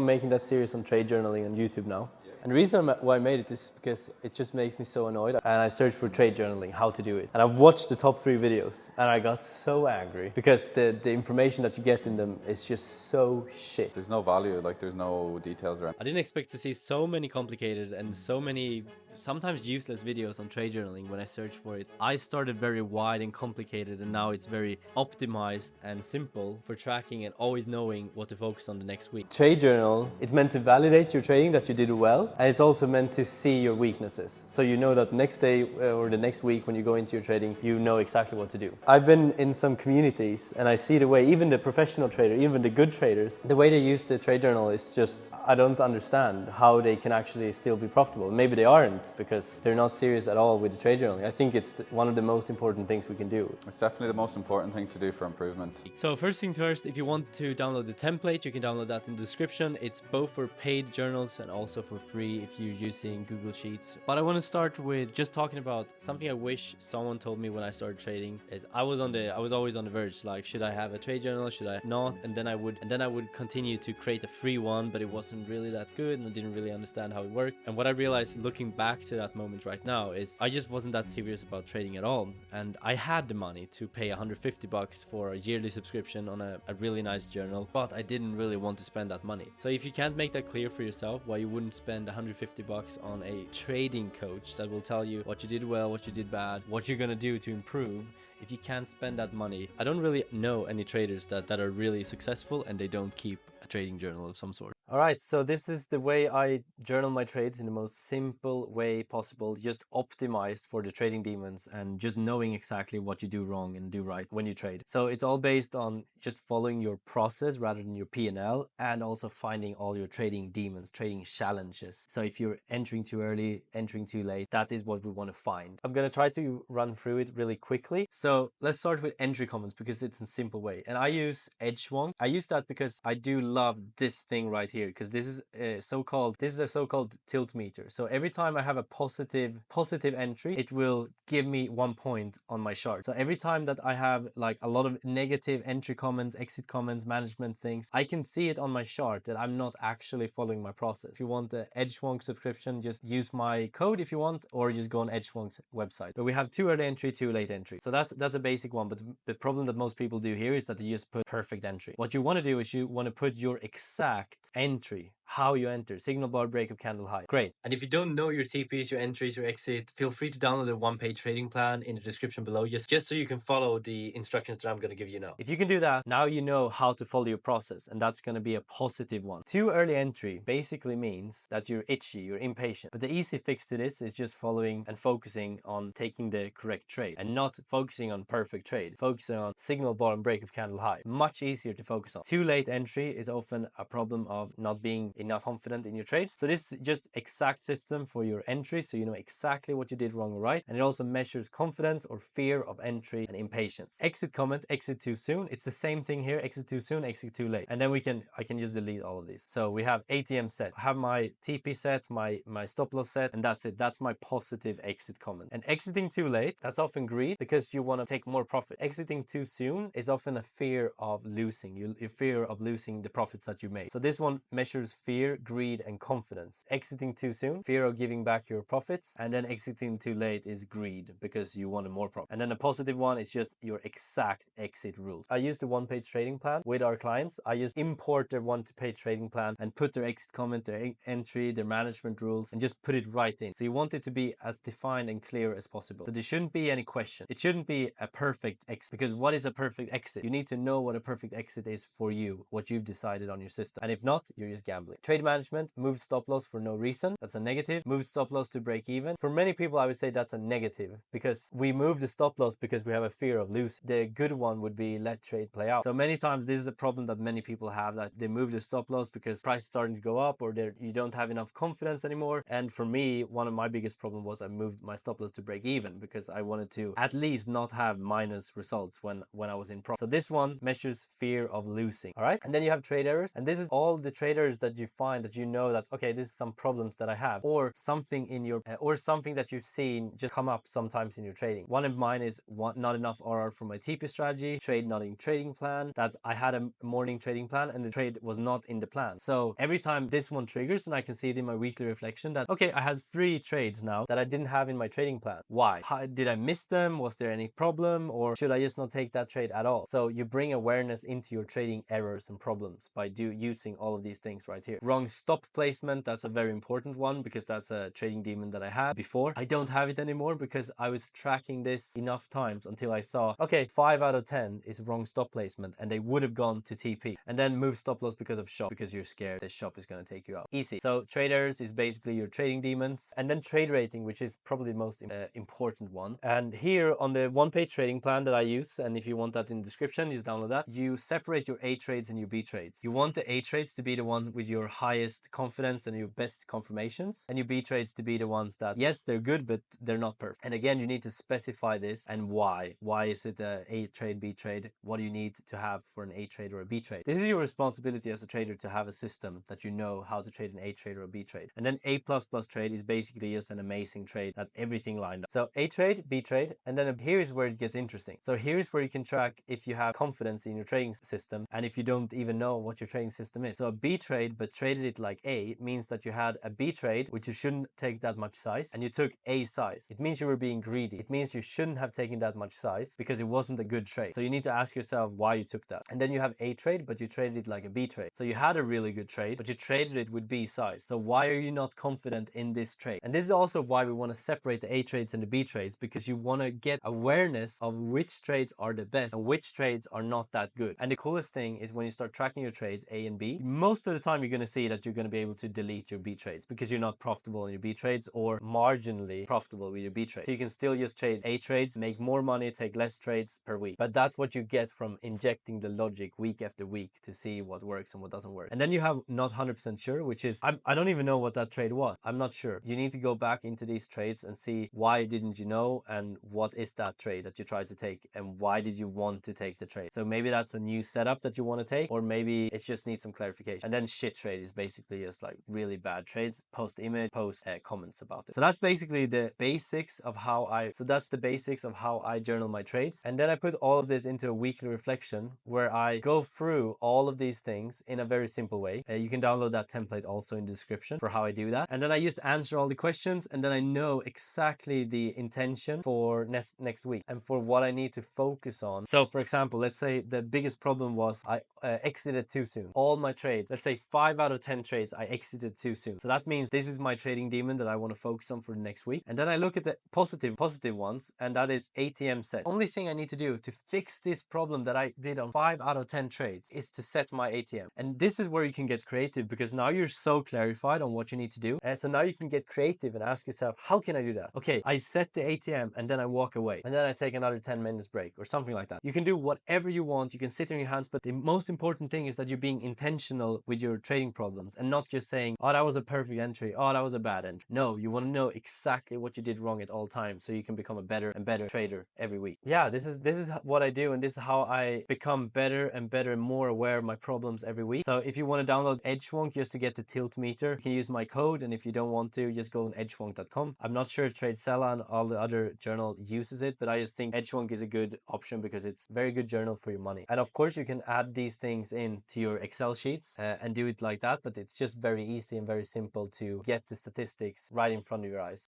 I'm making that series on trade journaling on YouTube now. And the reason why I made it is because it just makes me so annoyed. And I searched for trade journaling, how to do it. And I've watched the top 3 videos and I got so angry because the information that you get in them is just so shit. There's no value, like there's no details around. I didn't expect to see so many complicated and so many sometimes useless videos on trade journaling when I searched for it. I started very wide and complicated, and now it's very optimized and simple for tracking and always knowing what to focus on the next week. Trade journal, it's meant to validate your trading, that you did well, and it's also meant to see your weaknesses. So you know that next day or the next week when you go into your trading, you know exactly what to do. I've been in some communities and I see the way, even the professional trader, even the good traders, the way they use the trade journal is just, I don't understand how they can actually still be profitable. Maybe they aren't because they're not serious at all with the trade journaling. I think it's one of the most important things we can do. It's definitely the most important thing to do for improvement. So first thing first, if you want to download the template, you can download that in the description. It's both for paid journals and also for free if you're using Google Sheets. But I want to start with just talking about something I wish someone told me when I started trading. Is I was always on the verge, like, should I have a trade journal, should I not? And then I would continue to create a free one, but it wasn't really that good and I didn't really understand how it worked. And what I realized looking back to that moment right now is I just wasn't that serious about trading at all. And I had the money to pay $150 for a yearly subscription on a really nice journal, but I didn't really want to spend that money. So if you can't make that clear for yourself, why you wouldn't spend $150 on a trading coach that will tell you what you did well, what you did bad, what you're gonna do to improve. If you can't spend that money, I don't really know any traders that are really successful and they don't keep a trading journal of some sort. Alright, so this is the way I journal my trades in the most simple way possible, just optimized for the trading demons and just knowing exactly what you do wrong and do right when you trade. So it's all based on just following your process rather than your P&L, and also finding all your trading demons, trading challenges. So if you're entering too early, entering too late, that is what we want to find. I'm going to try to run through it really quickly. So let's start with entry comments because it's a simple way. And I use Edgewonk. I use that because I do love this thing right here, because this is a so-called tilt meter. So every time I have a positive entry, it will give me 1 point on my chart. So every time that I have like a lot of negative entry comments, exit comments, management things, I can see it on my chart that I'm not actually following my process. If you want the Edgewonk subscription, just use my code if you want, or just go on Edgewonk's website. But we have too early entry, too late entry. So that's a basic one. But the problem that most people do here is that they just put perfect entry. What you want to do is you want to put your exact entry, how you enter, signal bar, breakup, candle high. Great. And if you don't know your TPs, your entries, your exit, feel free to download the one-page trading plan in the description below, just so you can follow the instructions that I'm going to give you now. If you can do that, now you know how to follow your process, and that's going to be a positive one. Too early entry basically means that you're itchy, you're impatient. But the easy fix to this is just following and focusing on taking the correct trade and not focusing on perfect trade, focusing on signal bar and breakup, candle high. Much easier to focus on. Too late entry is often a problem of not being enough confident in your trades. So this is just exact system for your entry, so you know exactly what you did wrong or right. And it also measures confidence or fear of entry and impatience. Exit comment, exit too soon. It's the same thing here, exit too soon, exit too late. And then I can just delete all of these. So we have ATM set, I have my TP set, my stop loss set, and that's it. That's my positive exit comment. And exiting too late, that's often greed because you want to take more profit. Exiting too soon is often a fear of losing. You fear of losing the profits that you made. So this one measures fear, greed, and confidence. Exiting too soon, fear of giving back your profits, and then exiting too late is greed because you wanted more profit. And then the positive one is just your exact exit rules. I use the one-page trading plan with our clients. I just import their one-page trading plan and put their exit comment, their entry, their management rules, and just put it right in. So you want it to be as defined and clear as possible. So there shouldn't be any question. It shouldn't be a perfect exit, because what is a perfect exit? You need to know what a perfect exit is for you, what you've decided on your system. And if not, you're just gambling. Trade management, moved stop loss for no reason. That's a negative. Moved stop loss to break even. For many people, I would say that's a negative because we move the stop loss because we have a fear of losing. The good one would be let trade play out. So many times this is a problem that many people have, that they move the stop loss because price is starting to go up, or you don't have enough confidence anymore. And for me, one of my biggest problems was I moved my stop loss to break even because I wanted to at least not have minus results when I was in profit. So this one measures fear of losing. All right. And then you have trade errors. And this is all the traders that you find that you know that, okay, this is some problems that I have, or something in your, or something that you've seen just come up sometimes in your trading. One of mine is not enough RR for my TP strategy, trade not in trading plan, that I had a morning trading plan and the trade was not in the plan. So every time this one triggers, and I can see it in my weekly reflection that, okay, I had 3 trades now that I didn't have in my trading plan. Why? Did I miss them? Was there any problem? Or should I just not take that trade at all? So you bring awareness into your trading errors and problems by using all of these things right here. Wrong stop placement, that's a very important one because that's a trading demon that I had before. I don't have it anymore because I was tracking this enough times until I saw, okay, 5 out of 10 is wrong stop placement, and they would have gone to TP. And then move stop loss because of shop, because you're scared this shop is going to take you out. Easy. So traders is basically your trading demons. And then trade rating, which is probably the most important one. And here on the one-page trading plan that I use, and if you want that in the description, just download that. You separate your A trades and your B trades. You want the A trades to be the ones with your highest confidence and your best confirmations, and your B trades to be the ones that, yes, they're good, but they're not perfect. And again, you need to specify this and why. Why is it a A trade, B trade? What do you need to have for an A trade or a B trade? This is your responsibility as a trader, to have a system that you know how to trade an A trade or a B trade. And then A++ trade is basically just an amazing trade that everything lined up. So A trade, B trade, and then here is where it gets interesting. So here is where you can track if you have confidence in your trading system and if you don't even know what your trading system is. So a B trade, but traded it like A, means that you had a B trade, which you shouldn't take that much size, and you took A size. It means you were being greedy. It means you shouldn't have taken that much size because it wasn't a good trade. So you need to ask yourself why you took that. And then you have A trade, but you traded it like a B trade. So you had a really good trade, but you traded it with B size. So why are you not confident in this trade? And this is also why we want to separate the A trades and the B trades, because you want to get awareness of which trades are the best and which trades are not that good. And the coolest thing is when you start tracking your trades A and B, most of the time you're going to see that you're going to be able to delete your B trades because you're not profitable in your B trades or marginally profitable with your B trades. So you can still just trade A trades, make more money, take less trades per week. But that's what you get from injecting the logic week after week to see what works and what doesn't work. And then you have not 100% sure, which is, I don't even know what that trade was. I'm not sure. You need to go back into these trades and see why didn't you know, and what is that trade that you tried to take, and why did you want to take the trade. So maybe that's a new setup that you want to take, or maybe it just needs some clarification. And then shit trade is basically just like really bad trades. Post image, post comments about it. So that's basically the basics of how I journal my trades. And then I put all of this into a weekly reflection where I go through all of these things in a very simple way. You can download that template also in the description for how I do that. And then I just answer all the questions, and then I know exactly the intention for next week and for what I need to focus on. So for example, let's say the biggest problem was I exited too soon. All my trades, let's say 5 out of 10 trades, I exited too soon. So that means this is my trading demon that I want to focus on for the next week. And then I look at the positive ones, and that is ATM set. Only thing I need to do to fix this problem that I did on 5 out of 10 trades is to set my ATM. And this is where you can get creative, because now you're so clarified on what you need to do. And so now you can get creative and ask yourself, how can I do that? Okay, I set the ATM and then I walk away, and then I take another 10 minutes break or something like that. You can do whatever you want. You can sit on your hands, but the most important thing is that you're being intentional with your trading problems and not just saying, oh, that was a perfect entry, oh, that was a bad entry. No, you want to know exactly what you did wrong at all times so you can become a better and better trader every week. Yeah, this is what I do, and this is how I become better and better and more aware of my problems every week. So if you want to download Edgewonk just to get the tilt meter, you can use my code, and if you don't want to, just go on edgewonk.com. I'm not sure if TradeSella and all the other journal uses it, but I just think Edgewonk is a good option because it's a very good journal for your money. And of course you can add these things into your Excel sheets and do it like that, but it's just very easy and very simple to get the statistics right in front of your eyes.